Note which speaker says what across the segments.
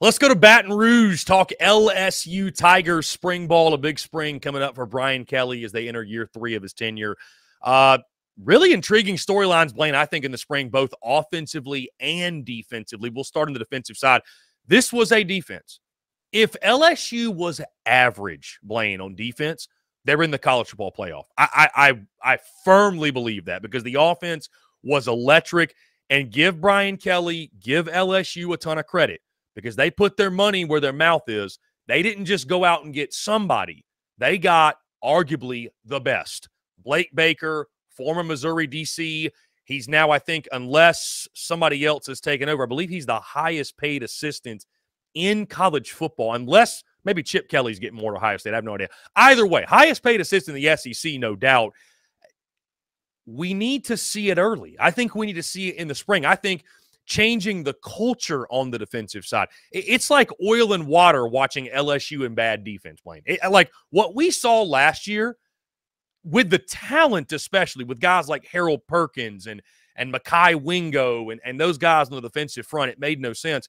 Speaker 1: Let's go to Baton Rouge, talk LSU Tigers spring ball, a big spring coming up for Brian Kelly as they enter year 3 of his tenure. Really intriguing storylines, Blaine, I think, in the spring, both offensively and defensively. We'll start on the defensive side. This was a defense. If LSU was average, Blaine, on defense, they're in the college football playoff. I firmly believe that because the offense was electric. And give Brian Kelly, give LSU a ton of credit because they put their money where their mouth is. They didn't just go out and get somebody. They got arguably the best. Blake Baker, former Missouri DC. He's now, I think, unless somebody else has taken over, I believe he's the highest paid assistant in college football, unless maybe Chip Kelly's getting more to Ohio State. I have no idea. Either way, highest paid assistant in the SEC, no doubt. We need to see it early. I think we need to see it in the spring. I think changing the culture on the defensive side. It's like oil and water watching LSU in bad defense playing. Like what we saw last year with the talent, especially with guys like Harold Perkins and Mekhi Wingo and those guys on the defensive front, it made no sense.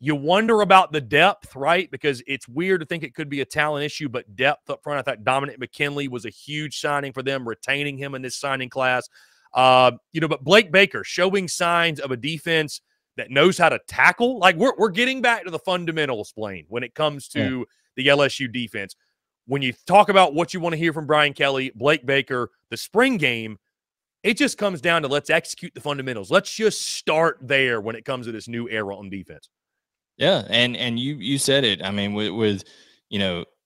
Speaker 1: You wonder about the depth, right? Because it's weird to think it could be a talent issue, but depth up front, I thought Dominic McKinley was a huge signing for them, retaining him in this signing class. But Blake Baker showing signs of a defense that knows how to tackle. Like we're getting back to the fundamentals, Blaine, when it comes to the LSU defense. When you talk about what you want to hear from Brian Kelly, Blake Baker, the spring game, it just comes down to let's execute the fundamentals. Let's just start there when it comes to this new era on defense.
Speaker 2: Yeah, and you said it. I mean, with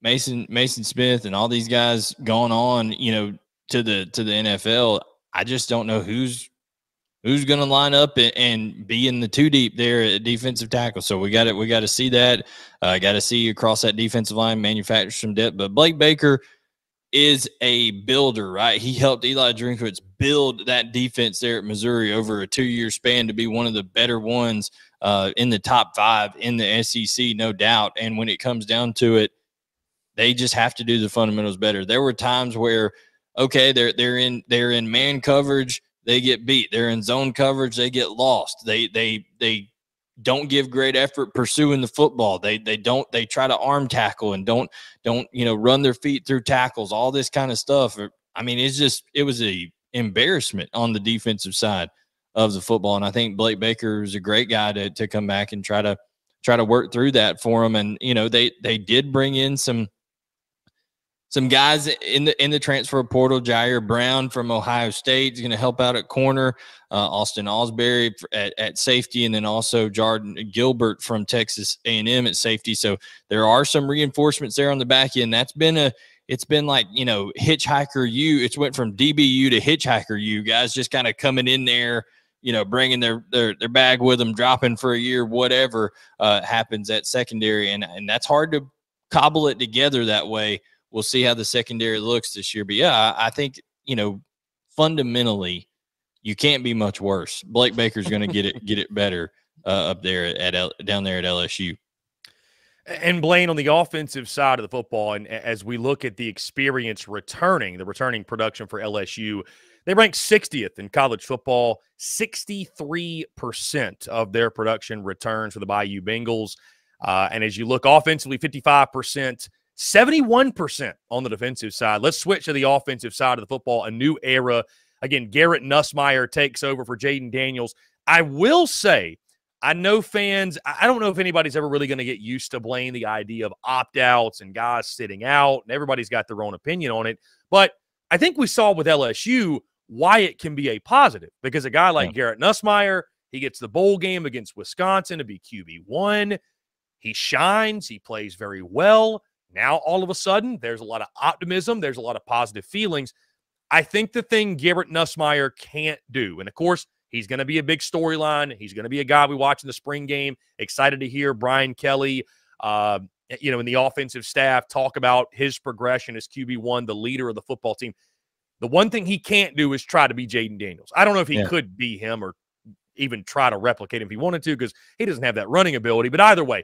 Speaker 2: Mason Smith and all these guys going on, to the NFL, I just don't know who's going to line up and be in the 2 deep there at defensive tackle. So we got to see that. Got to see across that defensive line, manufacture some depth. But Blake Baker is a builder, right? He helped Eli Drinkwitz build that defense there at Missouri over a 2-year span to be one of the better ones in the top 5 in the SEC, no doubt. And when it comes down to it, they just have to do the fundamentals better. There were times where, okay, they're in man coverage, they get beat. They're in zone coverage, they get lost. They don't give great effort pursuing the football. They try to arm tackle and don't run their feet through tackles, all this kind of stuff. I mean, it was a embarrassment on the defensive side of the football. And I think Blake Baker is a great guy to come back and try to work through that for them. And, they did bring in some guys in the transfer portal. Jair Brown from Ohio State is going to help out at corner. Austin Osbury at safety, and then also Jordan Gilbert from Texas A&M at safety. So there are some reinforcements there on the back end. It's been like, Hitchhiker U. It's went from DBU to Hitchhiker U. Guys just kind of coming in there, bringing their bag with them, dropping for a year, whatever happens at secondary. And that's hard to cobble it together that way. We'll see how the secondary looks this year. But, yeah, I think, fundamentally, you can't be much worse. Blake Baker's going to get it better up there down there at LSU.
Speaker 1: And, Blaine, on the offensive side of the football, and as we look at the experience returning production for LSU, they rank 60th in college football. 63% of their production returns for the Bayou Bengals. And as you look offensively, 55%. 71% on the defensive side. Let's switch to the offensive side of the football, a new era. Again, Garrett Nussmeier takes over for Jaden Daniels. I will say, I know fans, I don't know if anybody's ever really going to get used to, Blaine, the idea of opt-outs and guys sitting out, and everybody's got their own opinion on it. But I think we saw with LSU why it can be a positive, because a guy like Garrett Nussmeier, he gets the bowl game against Wisconsin to be QB1. He shines. He plays very well. Now, all of a sudden, there's a lot of optimism. There's a lot of positive feelings. I think the thing Garrett Nussmeier can't do, and, of course, he's going to be a big storyline. He's going to be a guy we watch in the spring game. Excited to hear Brian Kelly, in the offensive staff talk about his progression as QB1, the leader of the football team. The one thing he can't do is try to be Jaden Daniels. I don't know if he could be him or even try to replicate him if he wanted to, because he doesn't have that running ability. But either way,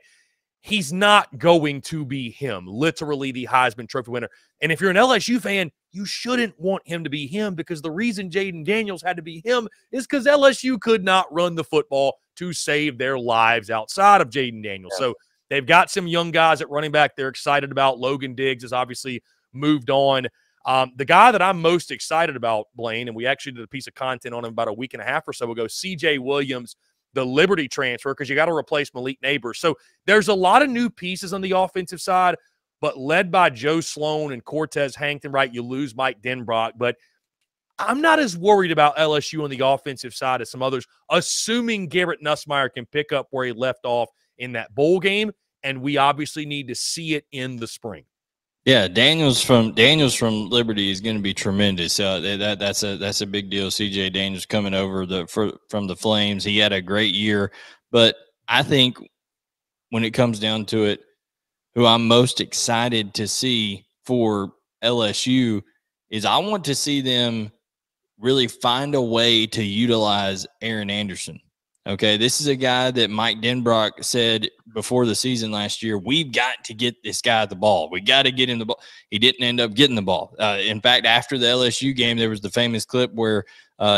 Speaker 1: he's not going to be him, literally the Heisman Trophy winner. And if you're an LSU fan, you shouldn't want him to be him, because the reason Jaden Daniels had to be him is because LSU could not run the football. to save their lives outside of Jaden Daniels. So they've got some young guys at running back they're excited about. Logan Diggs has obviously moved on. The guy that I'm most excited about, Blaine, and we actually did a piece of content on him about a week and a half or so ago, CJ Williams, the Liberty transfer, because you got to replace Malik Neighbors. So there's a lot of new pieces on the offensive side, but led by Joe Sloan and Cortez Hankton, right? You lose Mike Denbrock, but I'm not as worried about LSU on the offensive side as some others, assuming Garrett Nussmeier can pick up where he left off in that bowl game, and we obviously need to see it in the spring.
Speaker 2: Yeah, Daniels from Liberty is going to be tremendous. That's a big deal. CJ Daniels coming over from the Flames. He had a great year, but I think when it comes down to it, who I'm most excited to see for LSU is I want to see them really find a way to utilize Aaron Anderson. Okay, this is a guy that Mike Denbrock said before the season last year, we've got to get this guy the ball. We got to get him the ball. He didn't end up getting the ball. In fact, after the LSU game, there was the famous clip where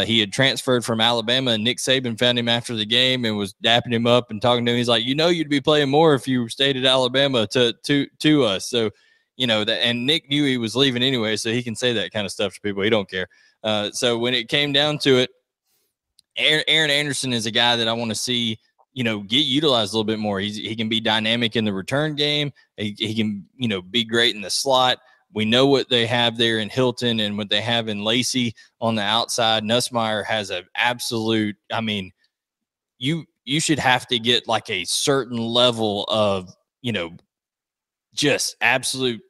Speaker 2: he had transferred from Alabama, and Nick Saban found him after the game and was dapping him up and talking to him. He's like, you'd be playing more if you stayed at Alabama to us. So, and Nick knew he was leaving anyway, so he can say that kind of stuff to people. He don't care. So when it came down to it, Aaron Anderson is a guy that I want to see, get utilized a little bit more. He can be dynamic in the return game. He can, be great in the slot. We know what they have there in Hilton and what they have in Lacey on the outside. Nussmeier has an absolute, you should have to get like a certain level of, just absolute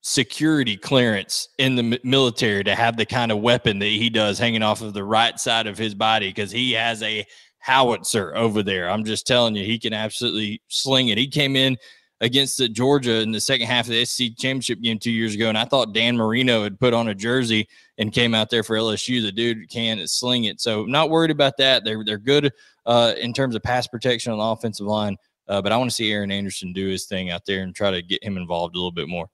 Speaker 2: security clearance in the military to have the kind of weapon that he does hanging off of the right side of his body, because he has a howitzer over there. I'm just telling you, he can absolutely sling it. He came in against the Georgia in the second half of the SEC championship game 2 years ago, and I thought Dan Marino had put on a jersey and came out there for LSU. The dude can sling it. So I'm not worried about that. They're good in terms of pass protection on the offensive line, but I want to see Aaron Anderson do his thing out there and try to get him involved a little bit more.